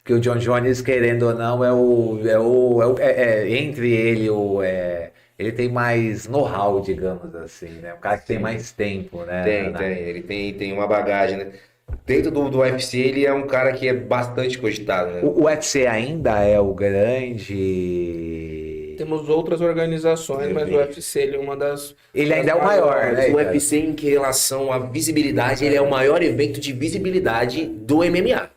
Porque o John Jones, querendo ou não, entre ele, ele tem mais know-how, digamos assim, né? O cara que tem Sim, mais tempo, né? tem. Ele tem uma bagagem, né? Dentro do UFC, ele é um cara que é bastante cogitado, né? O UFC ainda é o grande. Temos outras organizações, mas o Evento. UFC ele é uma Ele das ainda é o maior, maiores. né, O cara? UFC, em relação à visibilidade, ele é o maior evento de visibilidade do MMA.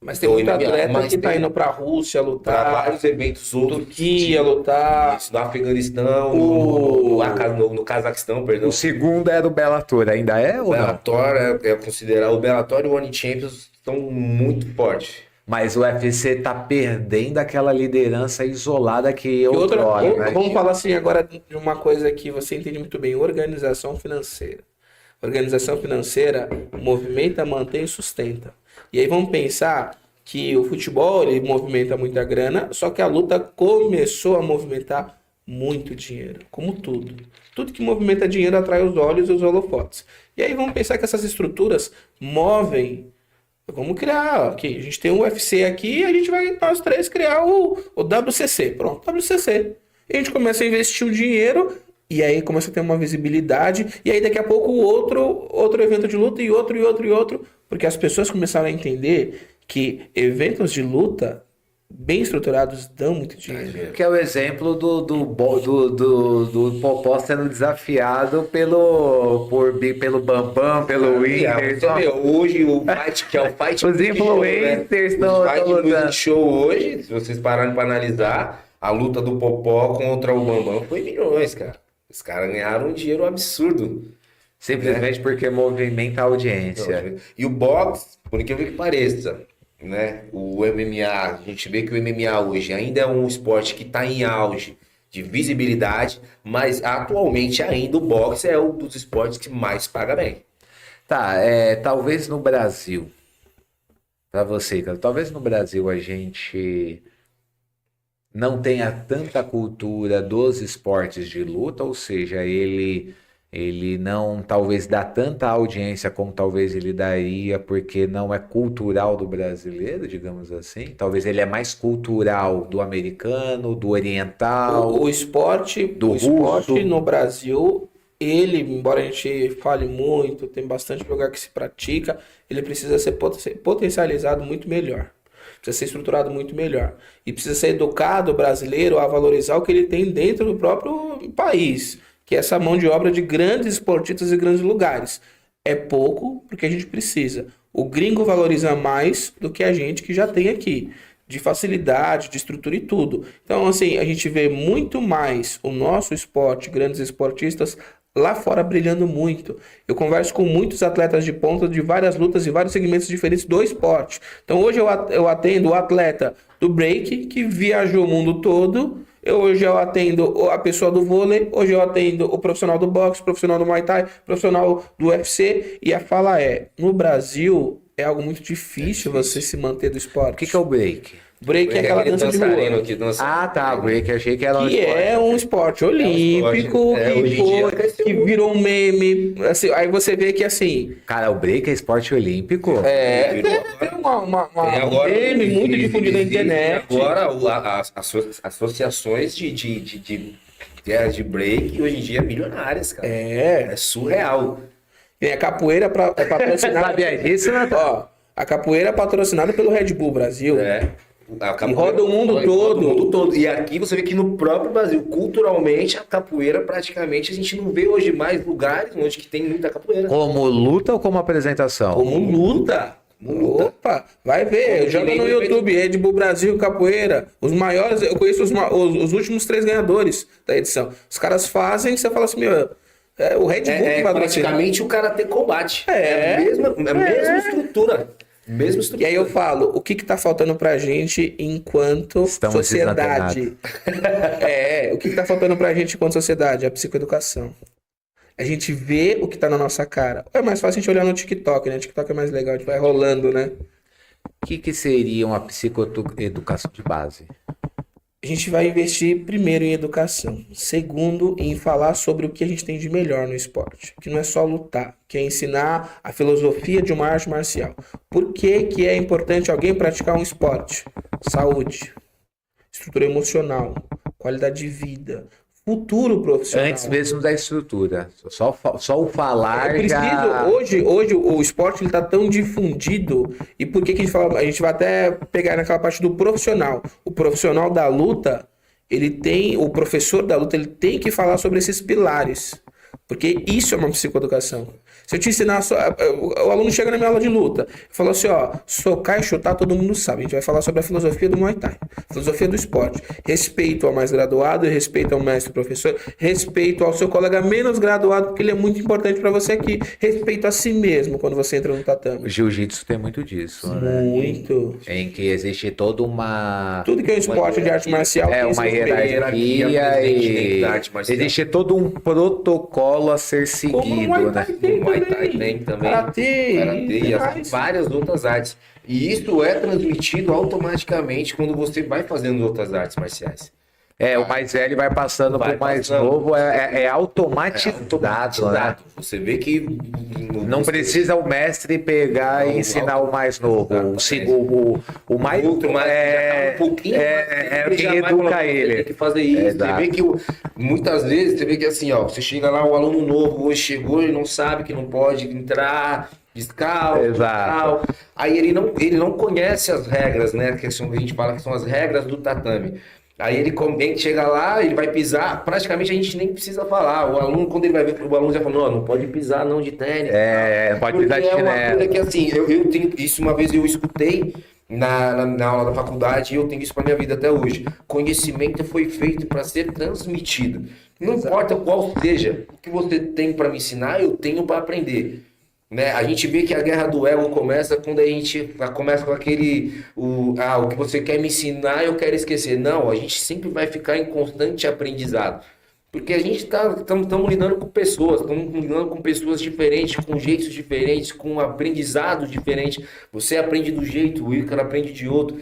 Mas tem Do muito MMA, atleta mas que tá tem indo pra Rússia para lutar, vários eventos outros. Turquia lutar. Isso, no Afeganistão, no Cazaquistão, perdão. O segundo é do Bellator, ainda é O ou não? Bellator é considerado, o Bellator e o One Champions são muito fortes. Mas o UFC tá perdendo aquela liderança isolada que E outra, outrora, né? vamos falar assim agora de uma coisa que você entende muito bem, organização financeira. Organização financeira movimenta, mantém e sustenta. E aí vamos pensar que o futebol ele movimenta muita grana, só que a luta começou a movimentar muito dinheiro, como tudo. Tudo que movimenta dinheiro atrai os olhos e os holofotes. E aí vamos pensar que essas estruturas movem. Vamos criar, ok, a gente tem um UFC aqui e a gente vai, nós três, criar o WCC. Pronto, WCC. E a gente começa a investir o dinheiro e aí começa a ter uma visibilidade. E aí daqui a pouco outro evento de luta e outro. Porque as pessoas começaram a entender que eventos de luta bem estruturados dão muito dinheiro. Que é o exemplo do Popó sendo desafiado pelo Bambam, pelo Você Whindersson. vê, hoje o fight, que é o fight Os music show, né? influencers O estão fight lutando. music show hoje, se vocês pararem para analisar, a luta do Popó contra o Bambam foi milhões, cara. Os caras ganharam um dinheiro absurdo. Simplesmente porque movimenta a audiência. E o boxe, por incrível que pareça, né? O MMA, a gente vê que o MMA hoje ainda é um esporte que está em auge de visibilidade, mas atualmente ainda o boxe é um dos esportes que mais paga bem. Tá, talvez no Brasil, pra você, cara, talvez no Brasil a gente não tenha tanta cultura dos esportes de luta, ou seja, ele não talvez dá tanta audiência como talvez ele daria, porque não é cultural do brasileiro, digamos assim. Talvez ele é mais cultural do americano, do oriental, O esporte, do o esporte russo. no Brasil, ele, embora a gente fale muito, tem bastante lugar que se pratica, ele precisa ser potencializado muito melhor. Precisa ser estruturado muito melhor. E precisa ser educado o brasileiro a valorizar o que ele tem dentro do próprio país, que é essa mão de obra de grandes esportistas e grandes lugares. É pouco porque a gente precisa. O gringo valoriza mais do que a gente que já tem aqui, de facilidade, de estrutura e tudo. Então, assim, a gente vê muito mais o nosso esporte, grandes esportistas lá fora brilhando muito. Eu converso com muitos atletas de ponta de várias lutas e vários segmentos diferentes do esporte. Então, hoje eu atendo o atleta do break que viajou o mundo todo. Hoje eu atendo a pessoa do vôlei, hoje eu atendo o profissional do boxe, profissional do Muay Thai, profissional do UFC. E a fala é, no Brasil é algo muito difícil você se manter do O esporte. que é o break? Break é aquela aquele dança de dançarino rua. que dança. Ah, tá, break, achei que era um Que é esporte. um esporte olímpico, É, hoje em dia cresceu que muito. virou um meme. Assim, aí você vê que assim, Cara, o break é esporte olímpico? Virou tem Tem um agora, meme muito difundido na existem internet. agora as associações de break hoje em dia milionárias, cara. É surreal. Tem a capoeira é patrocinada. Sabia disso, né? Ó, a capoeira é patrocinada pelo Red Bull Brasil. A capoeira roda o mundo roda todo. o mundo todo. E aqui você vê que no próprio Brasil, culturalmente, a capoeira praticamente a gente não vê hoje mais lugares onde que tem muita capoeira. Como luta ou como apresentação? Como luta. Opa, vai ver, joga no YouTube, Red Bull Brasil, capoeira. Os maiores, eu conheço os últimos 3 ganhadores da edição. Os caras fazem, você fala assim, meu, o Red Bull que patrocina. Praticamente o Karatê Combate. É. a mesma estrutura. Mesma estrutura. E aí eu falo, o que tá faltando pra gente enquanto Estamos sociedade? O que tá faltando pra gente enquanto sociedade? A psicoeducação. A gente vê o que tá na nossa cara. É mais fácil a gente olhar no TikTok, né? O TikTok é mais legal, a gente vai rolando, né? O que seria uma psicoeducação de base? A gente vai investir primeiro em educação, segundo em falar sobre o que a gente tem de melhor no esporte, que não é só lutar, que é ensinar a filosofia de uma arte marcial. Por que que é importante alguém praticar um esporte? Saúde, estrutura emocional, qualidade de vida, futuro profissional. Antes mesmo da estrutura. Só o falar É preciso, já... hoje o esporte ele tá tão difundido, e por que que a gente fala, a gente vai até pegar naquela parte do profissional. O profissional da luta, o professor da luta, ele tem que falar sobre esses pilares. Porque isso é uma psicoeducação. Se eu te ensinar, o aluno chega na minha aula de luta e fala assim, ó, socar e chutar todo mundo sabe. A gente vai falar sobre a filosofia do Muay Thai, filosofia do esporte. Respeito ao mais graduado, respeito ao mestre professor, respeito ao seu colega menos graduado, porque ele é muito importante para você aqui. Respeito a si mesmo quando você entra no tatame. O jiu-jitsu tem muito disso, né? Muito. Em que existe toda uma... Tudo que é um esporte de arte marcial É tem uma esse respeito. hierarquia presente e da arte marcial. existe todo um protocolo a ser Como no Muay seguido, Thai né? tem O Muay Thai também. tem também. Karatê, Karatê e mais. várias outras artes. E isso é transmitido automaticamente quando você vai fazendo outras artes marciais. O mais velho vai passando Vai pro mais passando. novo, é automatizado, né? Você vê que Não precisa o mestre pegar e ensinar o mais novo. O mais o outro mais já tá um pouquinho mais, quem já vai educa colocar, ele. tem que fazer isso. Exato. Você vê que muitas vezes você vê que assim, ó, você chega lá, o aluno novo hoje chegou e não sabe que não pode entrar descalço, Exato. tal. Aí ele não conhece as regras, né? Que a gente fala que são as regras do tatame. Aí ele chega lá, ele vai pisar, praticamente a gente nem precisa falar. O aluno, quando ele vai ver, o aluno já fala, não pode pisar não de tênis. Não pode pisar de Porque é uma chinelo. coisa que assim, eu tenho isso uma vez eu escutei na aula da faculdade e eu tenho isso para minha vida até hoje. Conhecimento foi feito para ser transmitido. Não importa qual seja o que você tem para me ensinar, eu tenho para aprender. Né? A gente vê que a guerra do ego começa quando a gente começa com aquele o que você quer me ensinar eu quero esquecer. Não, a gente sempre vai ficar em constante aprendizado. Porque a gente estamos lidando com pessoas, estamos lidando com pessoas diferentes, com jeitos diferentes, com aprendizados diferentes. Você aprende do jeito, o Ícaro aprende de outro.